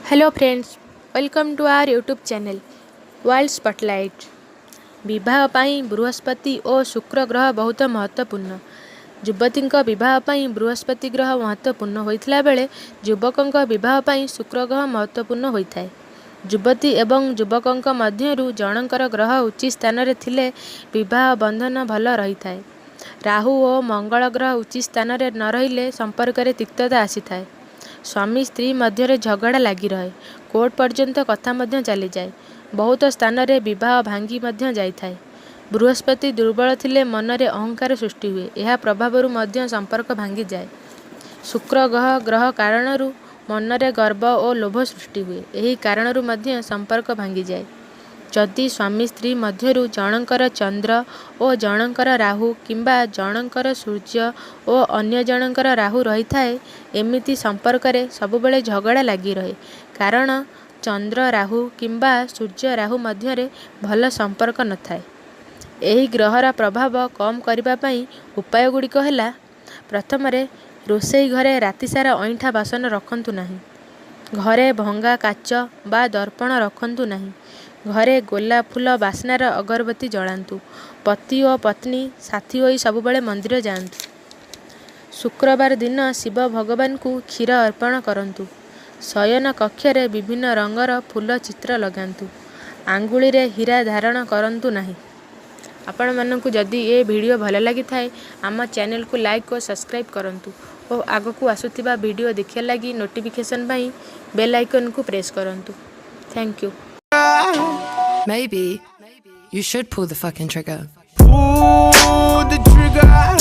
Hello friends, welcome to our YouTube channel World Spotlight. विवाह पाई बृहस्पति और शुक्र ग्रह बहुत महत्वपूर्ण। युवती विवाह पाई बृहस्पति ग्रह महत्वपूर्ण होइथिला बेले युवक विवाह पाई शुक्र ग्रह महत्वपूर्ण होइथाय। युवती एवं युवक मध्यरु जनकर ग्रह उच्च स्थान रे थिले विवाह बंधन भल रही थाए। राहु और मंगल ग्रह उच्च स्थान रे न रहिले संपर्क रे तिक्तता आसी थाए। स्वामी स्त्री मध्य झगड़ा लगी रहे, कोर्ट पर्यंत कथा मध्य चली जाए। बहुत स्थान रे विवाह भांगी मध्य जाइथाए। बृहस्पति दुर्बल थिले मनरे अहंकार सृष्टि हुए, यह प्रभाव मध्य संपर्क भांगी जाए। शुक्र ग्रह कारणरू मनरे गर्व और लोभ सृष्टि हुए, यही कारणरू मध्य संपर्क भांगी जाए। जदि स्वामी स्त्री मध्यरु जनकर चंद्र और जनकर राहु किंबा जनकर सूर्य और अन्य जनकर राहु रही थाए, एमिति संपर्क रे सबुबले झगड़ा लगी रहे। कारण चंद्र राहु किंबा सूर्य राहु मध्यरे भल संपर्क न थाए। एही ग्रहर प्रभाव कम करिबा पई उपाय गुड़िक हैला। प्रथम रे रोषेई घरे राति सारा अईठा बासन रखंतु नहीं। घरे भंगा काच बा दर्पण रखंतु नहीं। घरे गोलाप फूल बास्नार अगरबत्ती जलांतु। पति और पत्नी साथी होई सबुबले मंदिर जाआंतु। शुक्रवार दिन शिव भगवान को क्षीर अर्पण करंतु। शयन कक्षरे विभिन्न रंगर फूल चित्र लगांतु। आंगुली रे हीरा धारण करंतु नहीं। आपण मानकु जदि ये वीडियो भल लगी थाए आम चैनल को लाइक और सब्सक्राइब करंतु और आगकू आसुथिबा वीडियो देखिया लगी नोटिफिकेशन पाई बेल आइकन को प्रेस करंतु। Thank you. Maybe you should pull the fucking trigger. Pull the trigger.